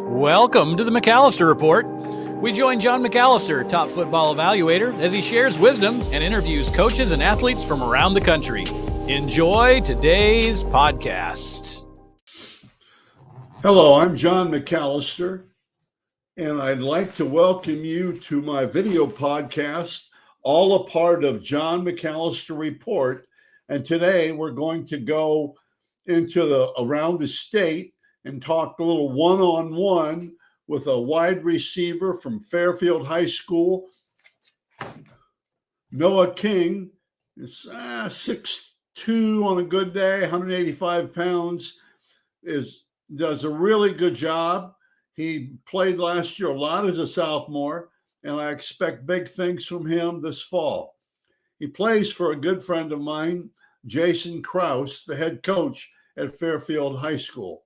Welcome to the McAllister Report. We join John McAllister, top football evaluator, as he shares wisdom and interviews coaches and athletes from around the country. Enjoy today's podcast. Hello, I'm John McAllister, and I'd like to welcome you to my video podcast, all a part of John McAllister Report. And today we're going to go into around the state and talk a little one-on-one with a wide receiver from Fairfield High School. Noah King is 6'2" on a good day, 185 pounds, does a really good job. He played last year a lot as a sophomore, and I expect big things from him this fall. He plays for a good friend of mine, Jason Krause, the head coach at Fairfield High School.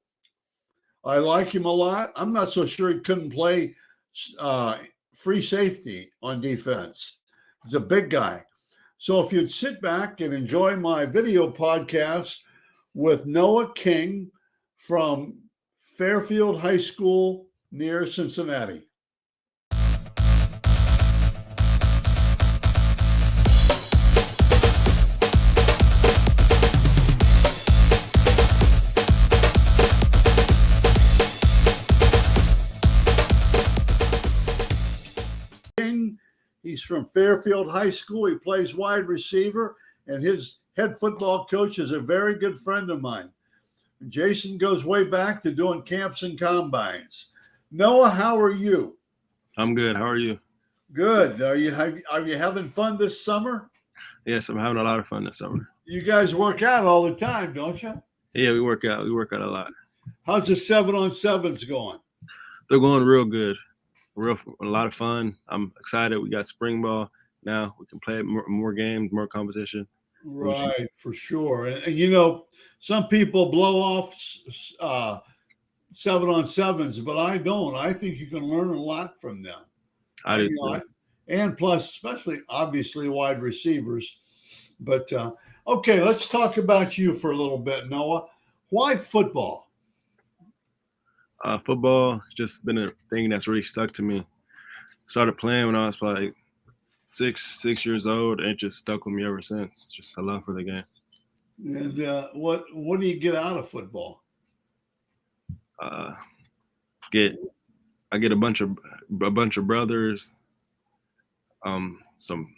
I like him a lot. I'm not so sure he couldn't play free safety on defense. He's a big guy. So if you'd sit back and enjoy my video podcast with Noah King from Fairfield High School near Cincinnati. He's from Fairfield High School. He plays wide receiver, and his head football coach is a very good friend of mine. Jason goes way back to doing camps and combines. Noah, how are you? I'm good. How are you? Good. Are you having fun this summer? Yes, I'm having a lot of fun this summer. You guys work out all the time, don't you? Yeah, we work out. We work out a lot. How's the 7-on-7s going? They're going real good. A lot of fun. I'm excited. We got spring ball now. We can play more games, more competition. Right, for sure. And you know, some people blow off 7-on-7s, but I don't. I think you can learn a lot from them. I do too. And plus, especially obviously wide receivers. But okay, let's talk about you for a little bit, Noah. Why football? Football has just been a thing that's really stuck to me. Started playing when I was probably six years old, and it just stuck with me ever since. Just a love for the game. And what do you get out of football? I get a bunch of brothers, some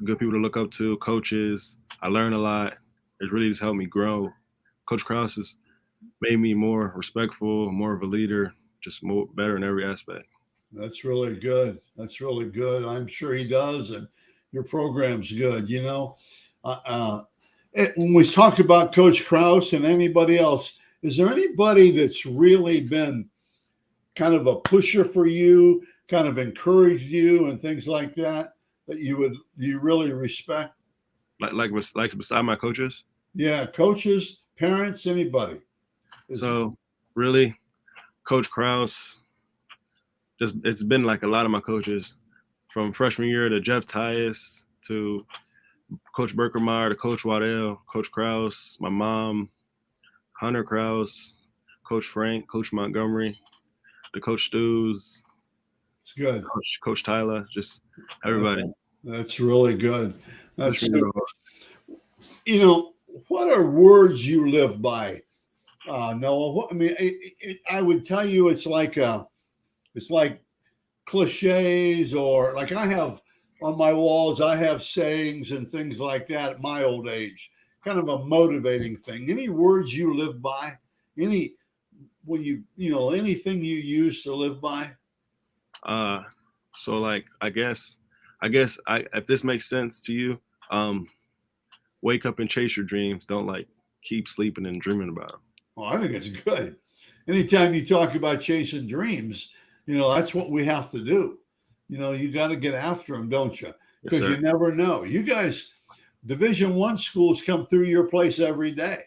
good people to look up to, coaches. I learn a lot. It really just helped me grow. Coach Krause has made me more respectful, more of a leader, just more better in every aspect. That's really good. That's really good. I'm sure he does, and your program's good. You know, when we talk about Coach Krause and anybody else, is there anybody that's really been kind of a pusher for you, kind of encouraged you, and things like that you really respect? Like beside my coaches? Yeah, coaches, parents, anybody. So really, Coach Krause, it's been like a lot of my coaches from freshman year to Jeff Tyus to Coach Berkermeyer to Coach Waddell, Coach Krause, my mom, Hunter Krause, Coach Frank, Coach Montgomery, to Coach Stews. It's good. Coach Tyler, just everybody. That's really good. That's good. You know, what are words you live by? Noah, I mean, I would tell you it's like cliches, or like I have on my walls, I have sayings and things like that at my old age, kind of a motivating thing. Any words you live by? Anything you use to live by? So like, I guess if this makes sense to you, wake up and chase your dreams. Don't like keep sleeping and dreaming about them. Well, I think it's good. Anytime you talk about chasing dreams, you know, that's what we have to do. You know, you got to get after them, don't you? Because you never know. You guys, Division I schools come through your place every day.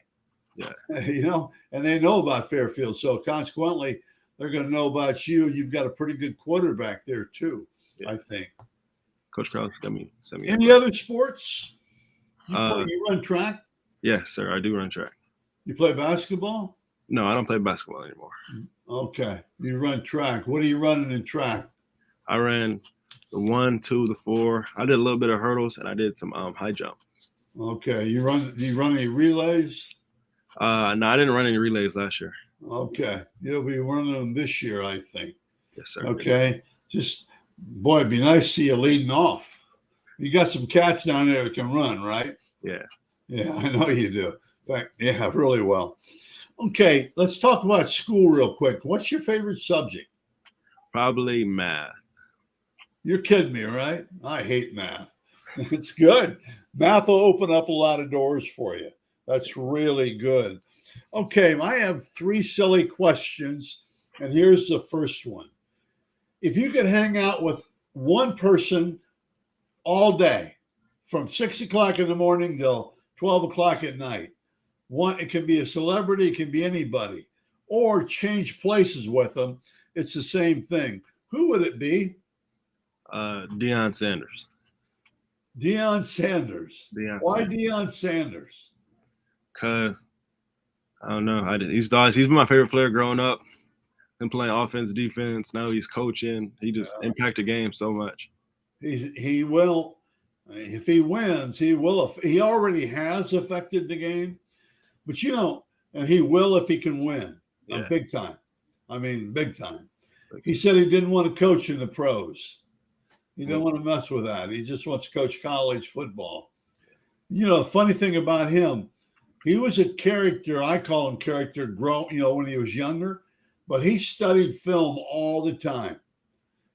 Yeah. You know, and they know about Fairfield. So consequently, they're going to know about you. You've got a pretty good quarterback there too, I think. Coach Krause, send me. Any other sports? You run track? Yes, sir. I do run track. You play basketball? No, I don't play basketball anymore. Okay. You run track. What are you running in track? I ran the 1, 2, the 4. I did a little bit of hurdles and I did some high jump. Okay. Do you run any relays? No, I didn't run any relays last year. Okay. You'll be running them this year, I think. Yes, sir. Okay. Just, boy, it'd be nice to see you leading off. You got some cats down there that can run, right? Yeah. Yeah, I know you do. In fact, yeah, really well. Okay, let's talk about school real quick. What's your favorite subject? Probably math. You're kidding me, right? I hate math. It's good. Math will open up a lot of doors for you. That's really good. Okay, I have 3 silly questions, and here's the first one. If you could hang out with one person all day, from 6 o'clock in the morning till 12 o'clock at night, it can be a celebrity, it can be anybody, or change places with them, it's the same thing. Who would it be? Deion Sanders. Deion Sanders. Why Deion Sanders? Because I don't know. He's been my favorite player growing up. Been playing offense, defense. Now he's coaching. He just impacted the game so much. He will. If he wins, he will. He already has affected the game, but and he will if he can win. Big time. I mean, big time. He said he didn't want to coach in the pros. He didn't want to mess with that. He just wants to coach college football. The funny thing about him, he was a character. I call him character grown, when he was younger, but he studied film all the time.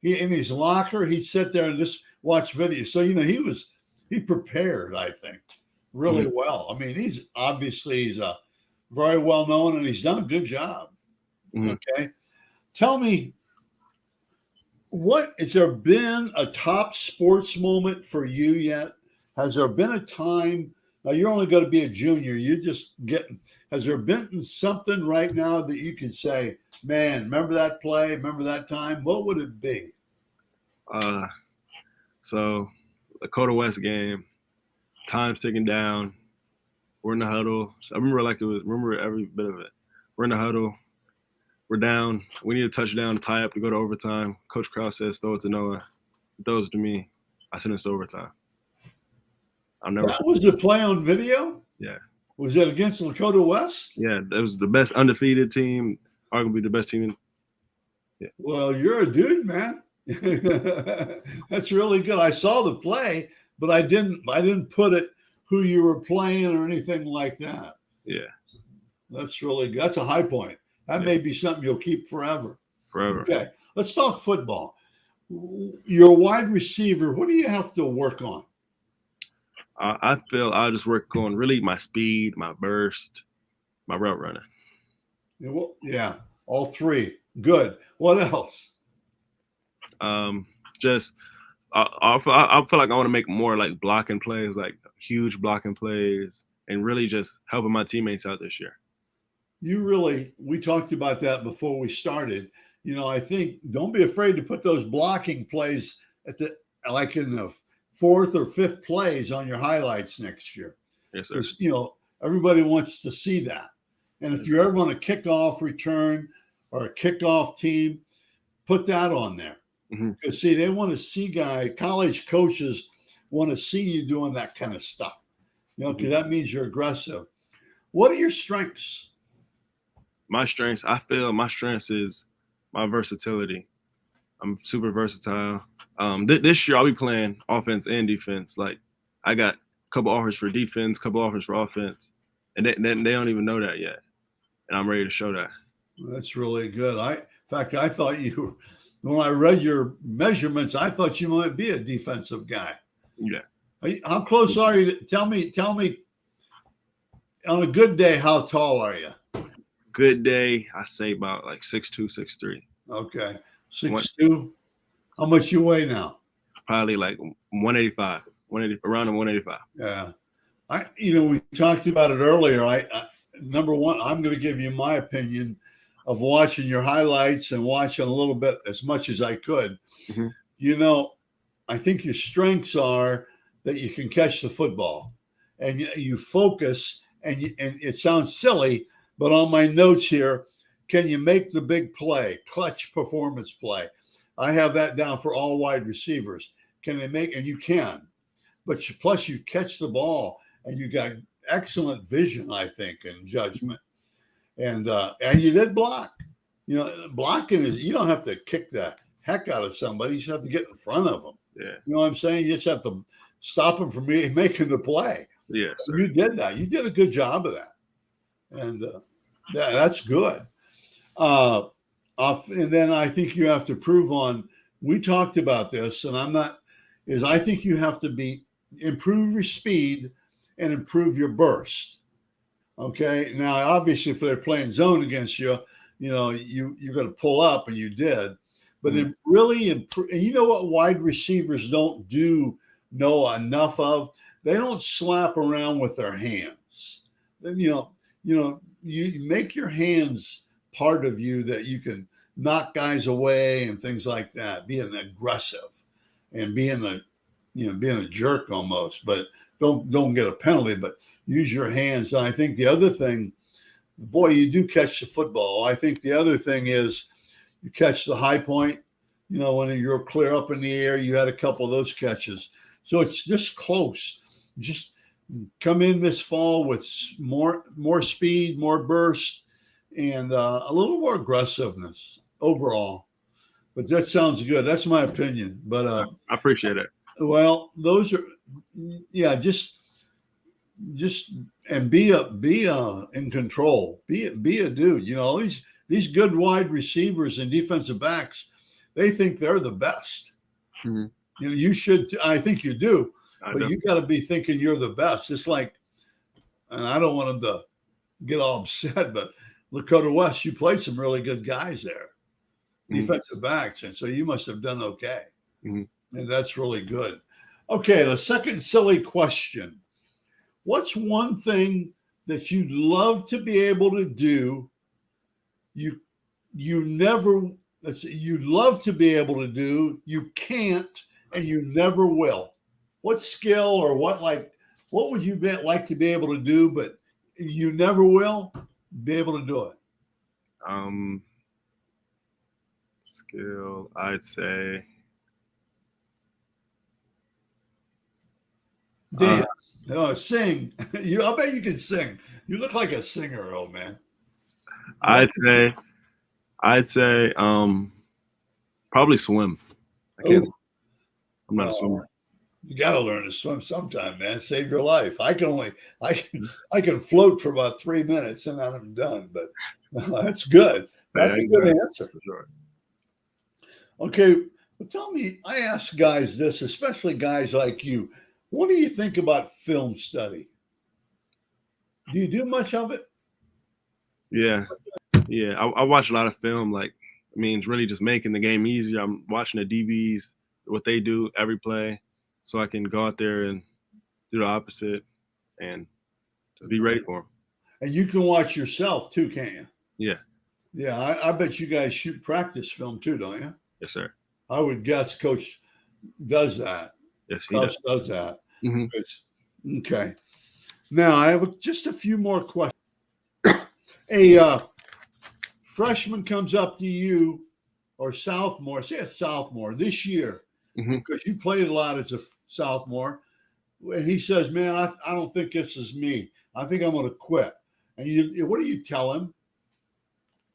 In his locker, he'd sit there and just watch videos. So, he prepared, I think, really well. I mean, he's a very well known and he's done a good job. Mm-hmm. Okay. Tell me, has there been a top sports moment for you yet? Has there been a time? Now you're only going to be a junior. Has there been something right now that you can say, man, remember that play? Remember that time? What would it be? So the Dakota West game, time's ticking down. We're in the huddle. I remember every bit of it. We're in the huddle. We're down. We need a touchdown to tie up to go to overtime. Coach Krause says, throw it to Noah. He throws it to me. I send it to overtime. That was the play on video? Yeah. Was it against Dakota West? Yeah, that was the best undefeated team, arguably the best team. Yeah. Well, you're a dude, man. That's really good. I saw the play, but I didn't put it who you were playing or anything like that. Yeah. That's really good. That's a high point. That may be something you'll keep forever. Forever. Okay. Let's talk football. You're a wide receiver. What do you have to work on? I feel I just work on really my speed, my burst, my route running. Yeah, all 3. Good. What else? I feel like I want to make more like blocking plays, like huge blocking plays, and really just helping my teammates out this year. We talked about that before we started. I think don't be afraid to put those blocking plays in the 4th or 5th plays on your highlights next year. Yes, sir. Everybody wants to see that. And if you're ever on a kickoff return or a kickoff team, put that on there. Because they want to see college coaches want to see you doing that kind of stuff. Because that means you're aggressive. What are your strengths? I feel my strengths is my versatility. I'm super versatile. This year I'll be playing offense and defense. Like I got a couple offers for defense, couple offers for offense, and they don't even know that yet. And I'm ready to show that. That's really good. In fact, I thought when I read your measurements, I thought you might be a defensive guy. Yeah. How close are you? Tell me. On a good day, how tall are you? Good day, I say about like 6'2", 6'3". Okay, 6'2". How much you weigh now? Probably like 185, around 185. Yeah, we talked about it earlier. Number one, I'm going to give you my opinion of watching your highlights and watching a little bit as much as I could. Mm-hmm. I think your strengths are that you can catch the football and you focus and it sounds silly, But on my notes here, can you make the big play, clutch performance play? I have that down for all wide receivers. Can they make, and you can, but plus you catch the ball and you got excellent vision, I think, and judgment. And you did block. Blocking is, you don't have to kick the heck out of somebody. You just have to get in front of them. Yeah. You know what I'm saying? You just have to stop them from making the play. Yeah, sir. You did that. You did a good job of that. And that's good. And then I think you have to prove on, we talked about this, and I think you have to improve your speed and improve your burst. Okay. Now, obviously, if they're playing zone against you, you're going to pull up, and you did. But really improve. And you know what wide receivers don't know enough of? They don't slap around with their hands. Then, you make your hands part of you, that you can knock guys away and things like that, being aggressive and being a jerk almost, but don't get a penalty, but use your hands. And I think the other thing, boy, you do catch the football. I think the other thing is you catch the high point, when you're clear up in the air, you had a couple of those catches. So it's just close. Just come in this fall with more speed, more burst, and a little more aggressiveness overall. But that sounds good. That's my opinion. But I appreciate it. Well, those are, just and be in control. Be a dude. These good wide receivers and defensive backs, they think they're the best. Mm-hmm. You should. I think you do. But you got to be thinking you're the best. It's like, and I don't want them to get all upset, but Lakota West, you played some really good guys there, defensive backs, and so you must have done okay. And that's really good. Okay, the second silly question. What's one thing that you'd love to be able to do, you'd love to be able to do, you can't, and you never will? What skill or what would you like to be able to do, but you never will be able to do it? Skill, I'd say. Dance. Sing. I bet you can sing. You look like a singer, old man. I'd say probably swim. I'm not a swimmer. You got to learn to swim sometime, man. Save your life. I can float for about 3 minutes and then I'm done. But that's good. That's a good answer. For sure. Okay, well, tell me. I ask guys this, especially guys like you. What do you think about film study? Do you do much of it? Yeah. I watch a lot of film. It's really just making the game easier. I'm watching the DBs, what they do every play, so I can go out there and do the opposite and just be ready for them. And you can watch yourself too, can't you? Yeah. Yeah, I bet you guys shoot practice film too, don't you? Yes, sir. I would guess Coach does that. Yes, he does that. Mm-hmm. Okay. Now I have just a few more questions. A freshman comes up to you, or sophomore, say a sophomore this year, because you played a lot as a sophomore. He says, "Man, I don't think this is me. I think I'm going to quit." And what do you tell him?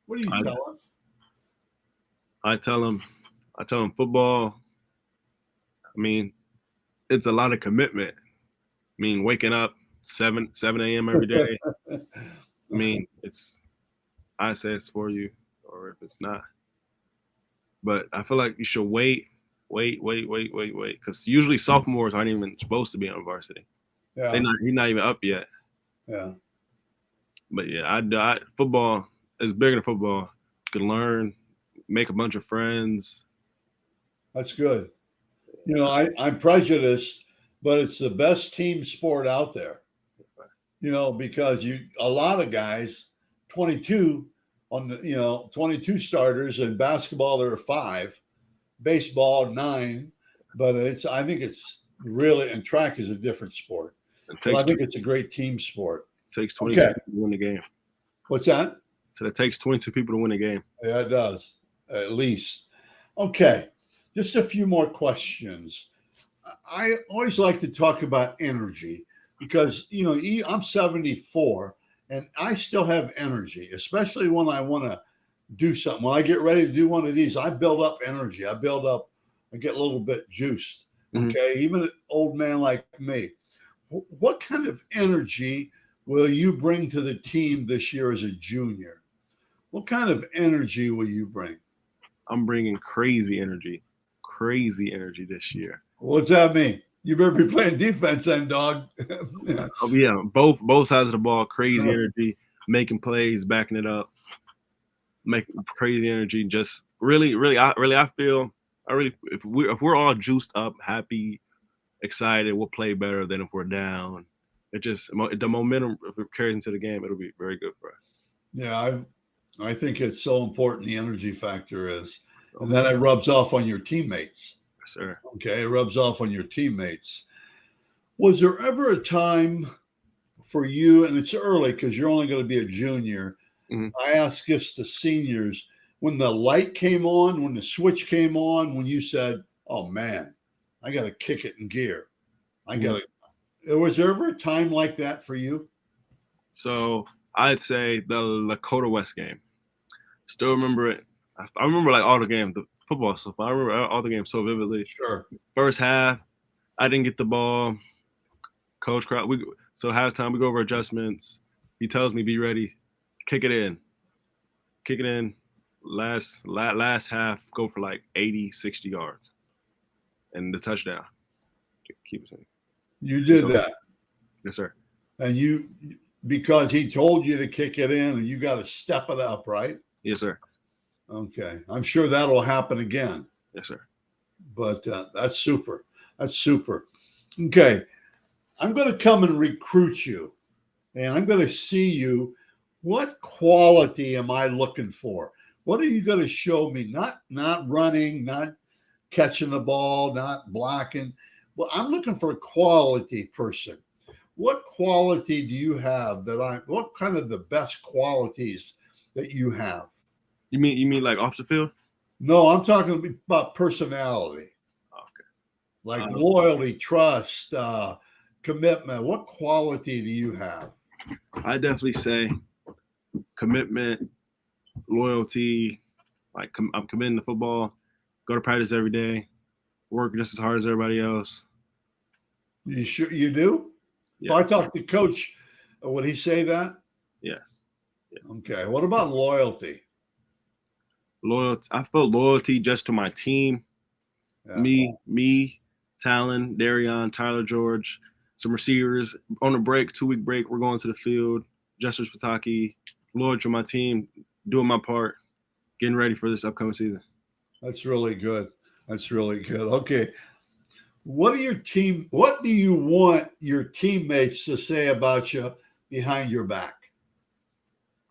What do you tell him? I tell him football. It's a lot of commitment. Waking up 7 a.m. every day. I say it's for you, or if it's not. But I feel like you should wait, because usually sophomores aren't even supposed to be on varsity. Yeah, he's not even up yet. Yeah. But yeah, football is bigger than football. You can learn, make a bunch of friends. That's good. I'm prejudiced, but it's the best team sport out there. Because a lot of guys, 22 on the 22 starters, in basketball there are 5, baseball 9, but I think it's really, and track is a different sport. I think it's a great team sport. It takes 22 to win the game. What's that? So it takes 22 people to win a game. Yeah, it does, at least. Okay, just a few more questions. I always like to talk about energy because, I'm 74 and I still have energy, especially when I want to do something. When I get ready to do one of these, I build up energy. I get a little bit juiced. Okay, even an old man like me. What kind of energy will you bring to the team this year as a junior? What kind of energy will you bring? I'm bringing crazy energy this year. What's that mean? You better be playing defense then, dog. Oh yeah, both sides of the ball, crazy energy, making plays, backing it up, making crazy energy. Just really, I feel if we're all juiced up, happy, excited, we'll play better than if we're down. It just the momentum, if it carries into the game, it'll be very good for us. Yeah, I think it's so important. The energy factor is, and then it rubs off on your teammates. Yes, sir. Okay, it rubs off on your teammates. Was there ever a time for you, and it's early because you're only going to be a junior, I ask this to seniors, when the light came on, when the switch came on, when you said, oh man, I got to kick it in gear. Was there ever a time like that for you? So I'd say the Lakota West game. Still remember it. I remember like all the games, the football stuff. I remember all the games so vividly. Sure. First half, I didn't get the ball. Coach Kraut, so halftime we go over adjustments. He tells me, "Be ready, kick it in." Last half, go for like 80, 60 yards, and the touchdown. Keep it saying. You did that. Yes, sir. And because he told you to kick it in, and you got to step it up, right? Yes, sir. Okay, I'm sure that'll happen again. Yes, sir. But that's super. That's super. Okay, I'm going to come and recruit you, and I'm going to see you. What quality am I looking for? What are you going to show me? Not running, not catching the ball, not blocking. Well, I'm looking for a quality person. What quality do you have what kind of the best qualities that you have? You mean like off the field? No, I'm talking about personality. Okay. Like loyalty, trust, commitment. What quality do you have? I definitely say commitment, loyalty. Like I'm committing to football, go to practice every day, work just as hard as everybody else. You sure you do? Yeah. If I talk to Coach, would he say that? Yes. Yeah. Okay. What about loyalty? Loyalty. I felt loyalty just to my team. Yeah. Me, Talon, Darion, Tyler George, some receivers on a break, 2-week break. We're going to the field. Justice Pataki, loyal to my team, doing my part, getting ready for this upcoming season. That's really good. That's really good. Okay. What do you want your teammates to say about you behind your back?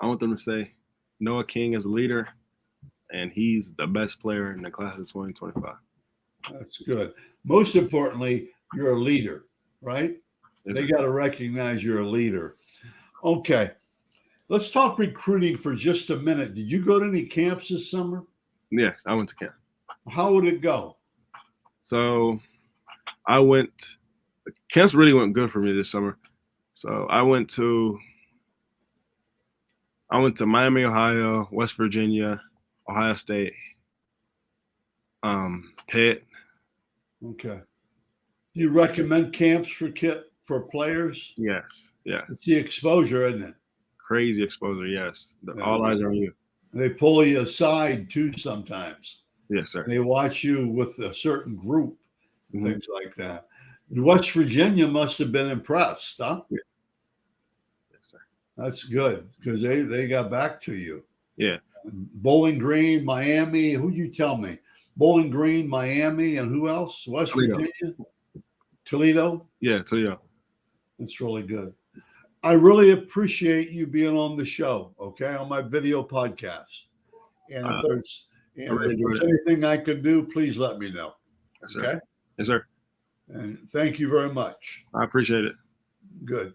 I want them to say Noah King is a leader, and he's the best player in the class of 2025. That's good. Most importantly, you're a leader, right? Yes, they got to recognize you're a leader. Okay. Let's talk recruiting for just a minute. Did you go to any camps this summer? Yes, I went to camp. How would it go? So camps really went good for me this summer. So I went to Miami, Ohio, West Virginia, Ohio State, Pitt. Okay. Do you recommend camps for players? Yes. Yeah. It's the exposure, isn't it? Crazy exposure. Yes. All eyes are on you. They pull you aside too sometimes. Yes, sir. They watch you with a certain group, things like that. West Virginia must have been impressed, huh? Yeah. Yes, sir. That's good because they got back to you. Yeah. Bowling Green, Miami. Who'd you tell me? Bowling Green, Miami, and who else? West Virginia? Toledo? Yeah, Toledo. That's really good. I really appreciate you being on the show, okay, on my video podcast. And if there's anything I can do, please let me know. Yes, sir. Okay? Yes, sir. And thank you very much. I appreciate it. Good.